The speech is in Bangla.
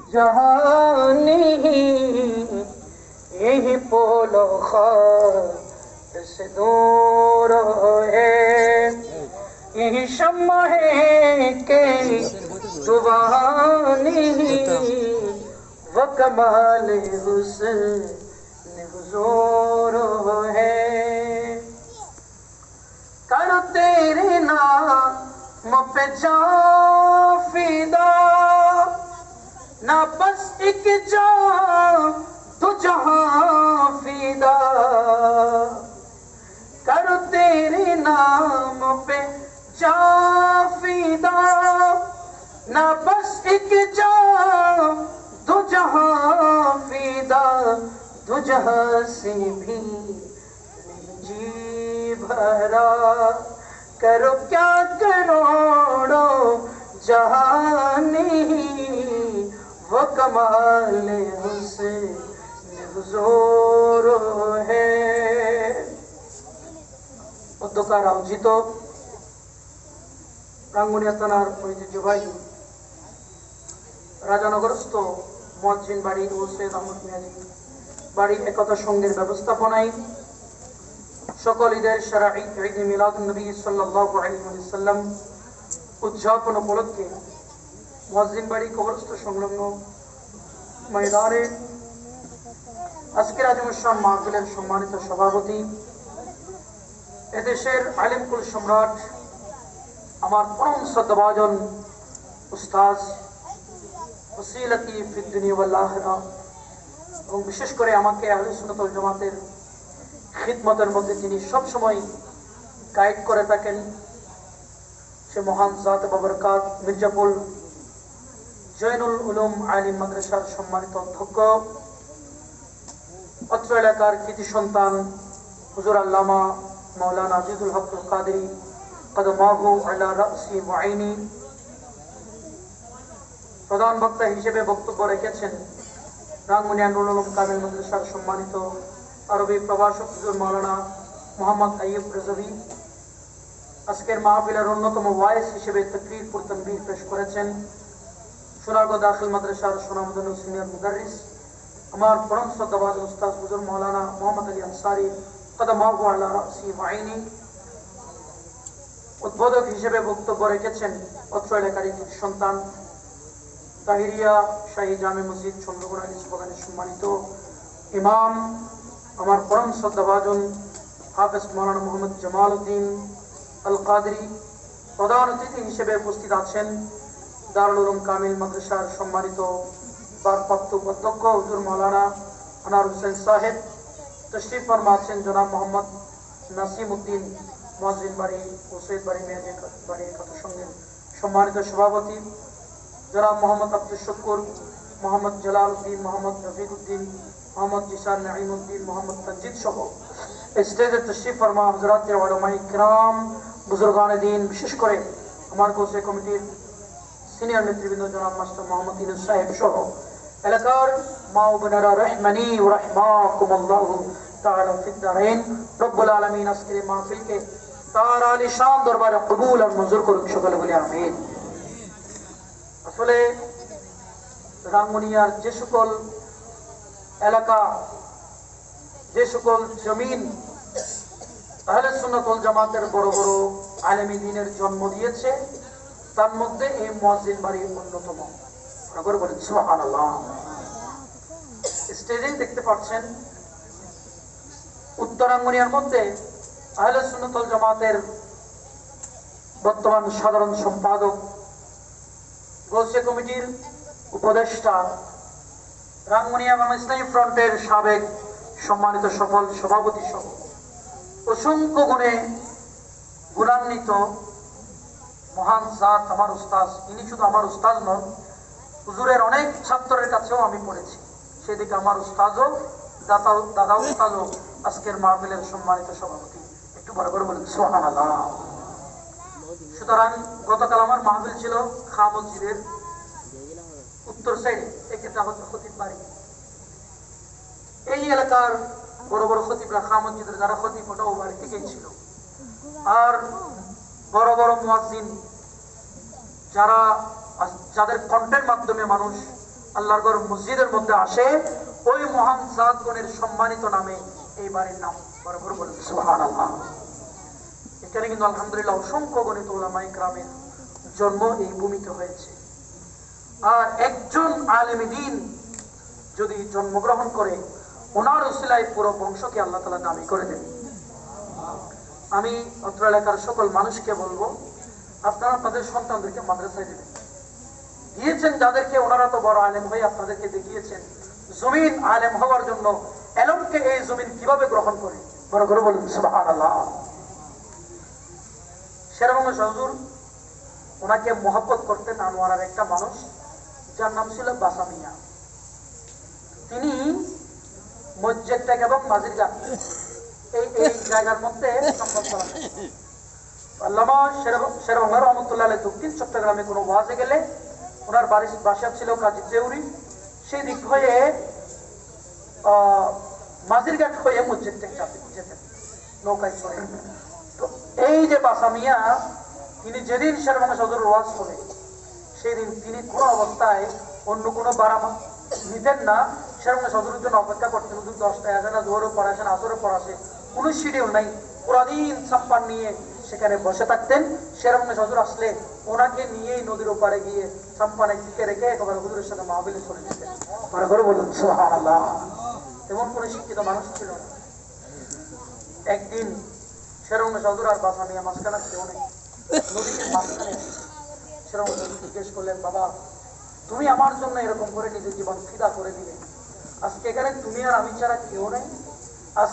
जहानी यही पोलो खात से दूर है, यही शम्मा है के दुवानी व कमाल हुस्न हुजूर है। कर तेरे नाम पे जान फिदा, ना बस एक जान तू जहां फिदा। कर तेरे नाम पे जान फिदा, ना बस एक जान तू जहां फिदा। तू जहां से भी जी भरा, करो क्या करोड़ो जहानी वो कमाल हुस्न हुजूर है। অধ্যকার আয়োজিত রাঙ্গুনিয়া থানার ঐতিহ্যবাহী রাজানগরস্থ মুয়াজ্জিন বাড়ি ও সৈয়দ আহমদ মিয়াজি বাড়ির একতা সংঘের ব্যবস্থাপনায় সকল ঈদের সেরা ঈদ ঈদে মিলাদুন নবী সাল্লাল্লাহু আলাইহি ওয়াসাল্লাম উদযাপন উপলক্ষে মুয়াজ্জিন বাড়ি কবরস্থ সংলগ্ন ময়দানে আজকের আজমুসান মাহফিলের সম্মানিত সভাপতি, এদেশের আলিমকুল সম্রাট আমার পরম শ্রদ্ধাভাজন উস্তাদ ওসিলতি ফিদ দুনিয়া ওয়াল আখিরা, এবং বিশেষ করে আমাকে আহলে সুন্নাত ওয়াল জামাতের খিদমতের মধ্যে যিনি সবসময় গাইড করে থাকেন, সে মহান জাত বাবরকাত মির্জাপুর জয়নুল উলুম আলিম মাদ্রাসার সম্মানিত অধ্যক্ষ, অত্র এলাকার কৃতি সন্তান হুজুর আল্লামা মাওলানা আজিজুল হক আল কাদেরী কদমাহু আলা রাসি মুআইনি, প্রধান বক্তা হিসেবে বক্তব্য রেখেছেন রাঙ্গুনিয়া নুরুল উলুম কামিল মাদ্রাসার সম্মানিত আরবি প্রভাষক হুজুর মাওলানা মোহাম্মদ আইয়ুব রেজভী। আজকের মাহফিলের অন্যতম ওয়াইস হিসেবে তাকরীর পুর তানবীর পেশ করেছেন সোনারগাঁও দাখিল মাদ্রাসার সুনামধন্য সিনিয়র মুদাররিস আমার পরম শ্রদ্ধাভাজন উস্তাদ হুজুর মাওলানা মোহাম্মদ আলী আনসারী কদমাহু আলা রাসি মুআইনি। উদ্বোধক হিসেবে বক্তব্য রেখেছেন অত্র এলাকার সন্তান তাহিরিয়া শাহী জামে মসজিদ চন্দ্রকোনা নিসবাগানের সম্মানিত ইমাম আমার পরম শ্রদ্ধাভাজন হাফেজ মাওলানা মোহাম্মদ জামাল উদ্দিন আল কাদেরী। প্রধান অতিথি হিসেবে উপস্থিত আছেন দারুল উলুম কামিল মাদ্রাসার সম্মানিত ভারপ্রাপ্ত উপাধ্যক্ষ হুজুর মাওলানা আনার হোসেন সাহেব। তশরিফ ফরমা আছেন জনাব মোহাম্মদ নাসিম উদ্দিন মুয়াজ্জিন বাড়ি ও সৈয়দ বাড়ি মেয়াজি বাড়ি একতা সংঘের সম্মানিত সভাপতি, জনাব মোহাম্মদ আব্দুল শুকুর, মোহাম্মদ জালাল উদ্দিন, মোহাম্মদ রফিক উদ্দিন, মোহাম্মদ জিসান নাঈম উদ্দিন, মোহাম্মদ তনজিদ সহ স্টেজে তশরিফ ফরমা হযরতে উলামায়ে কিরাম বুজুর্গানে দ্বীন, বিশেষ করে আমার কোষে কমিটির সিনিয়র নেতৃবৃন্দ জনাব মাস্টার মোহাম্মদ ইউনূস সাহেব সহ এলাকার মা ও বোনেরা রহমানি ওয়া রাহমাকুমুল্লাহু তাআলা ফিদ দারাইন। রব্বুল আলামিন আজকের মাহফিলকে তার আলিশান দরবারে কবুল আর মঞ্জুর করুন, সকলে বলি আমিন। আসলে রাঙ্গুনিয়ার যে সকল এলাকা, যে সকল জমিন আহলে সুন্নাত ওয়াল জামাতের বড় বড় আলেমী দ্বীনের জন্ম দিয়েছে, তার মধ্যে এই মুয়াজ্জিন বাড়ি অন্যতম। নগর বলেন সুবহানাল্লাহ। স্টেজেই দেখতে পাচ্ছেন উত্তরাঙ্গুনিয়ার মধ্যে আহলে সুন্নাত ওয়াল জামাতের বর্তমান সাধারণ সম্পাদক, গোলসে কমিটির উপদেষ্টা, রাঙ্গুনিয়া বাংলা ইসলামী ফ্রন্টের সাবেক সম্মানিত সফল সভাপতি সহ অসংখ্য গুণে গুণান্বিত মহান জাত আমার উস্তাদ। ইনি শুধু আমার উস্তাদ নন, হুজুরের অনেক ছাত্রের কাছেও আমি পড়েছি, সেদিকে আমার উস্তাদও দাদা উস্তাদও আজকের মাহফিলের সম্মানিত সভাপতি। একটু বড় করে বলেন সুবহানাল্লাহ। সুতরাং গতকাল আমার মাহফিল ছিল খা মসজিদের উত্তর সাইডে, এক্ষেত্রে আমাদের খতিব বাড়ি। এই এলাকার বড় বড় খতিবরা খা মসজিদের যারা খতিব ওটাও বাড়ি থেকেই ছিল। আর বড় বড় মুয়াজ্জিন যারা, যাদের কণ্ঠের মাধ্যমে মানুষ আল্লাহর ঘর মসজিদের মধ্যে আসে, ওই মহান জাতগণের সম্মানিত নামে এই বাড়ির নাম। বরাবর বলেন সুবহানাল্লাহ। এখানে কিন্তু আলহামদুলিল্লাহ অসংখ্য গণিত উলামায়ে ইকরামের জন্ম এই ভূমিতে হয়েছে। আর একজন আলেম দ্বীন যদি জন্মগ্রহণ করে, ওনার উসিলায় পুরো বংশকে আল্লাহ তাআলা দামি করে দেন। আমি অত্র এলাকার সকল মানুষকে বলবো, আপনারা আপনাদের সন্তানদেরকে মাদ্রাসায় দেবেন। দিয়েছেন যাদেরকে, ওনারা তো বড় আলেম হয়ে আপনাদেরকে দেখিয়েছেন জমিন আলেম হওয়ার জন্য এলমকে এই জমিন কিভাবে গ্রহণ করে। বড় করে বলুন সুবহানাল্লাহ। শেরবাংলা হুজুর ওনাকে মহব্বত করতেন আনোয়ারার একটা মানুষ, যার নাম ছিল বাসা মিয়া। তিনি মসজিদ ত্যাগ এবং মাঝিরঘাট এই জায়গার মধ্যে সম্পদ করা। আল্লামা শেরবাংলা রহমতুল্লাহ আলাইহি দক্ষিণ চট্টগ্রামে কোনো ওয়াজে গেলে, ওনার বাসা ছিল কাজী জেউরি, সেই দিক হয়ে মাঝিরঘাট হয়ে মসজিদ ত্যাগ যেতেন নৌকায় চড়ে। তো এই যে বাসা মিয়া, তিনি যেদিন শেরবাংলা হুজুর ওয়াজ করে, সেই দিন তিনি কোনো অবস্থায় অন্য কোনো ভাড়া নিতেন না। শেরবাংলা হুজুরের জন্য অপেক্ষা করতেন। হুজুর 10টায় আসেন, জোহরও পড়াছেন, আসরও পড়াছে, কোনো শিডিউল নাই। পুরা দিন সাম্পান নিয়ে সেখানে বসে থাকতেন। শেরবাংলা হুজুর আসলে ওনাকে নিয়েই নদীর ওপারে গিয়ে সাম্পানে টিকে রেখে একেবারে হুজুরের সাথে মাহফিলে চলে যেতেন। মনে করে বলুন সুবহানাল্লাহ। এমন কোনো শিক্ষিত মানুষ ছিল না। একদিন শেরবাংলা হুজুর আর বাসা মিয়া মাঝখানে কেউ নেই, নদীর মাঝখানে। শেরবাংলা হুজুর জিজ্ঞেস করলেন, বাবা তুমি আমার জন্য এরকম করে নিজের জীবন ফিদা করে দিলে, আজকে এখানে তুমি আর আমি ছাড়া কেউ নেই। আজ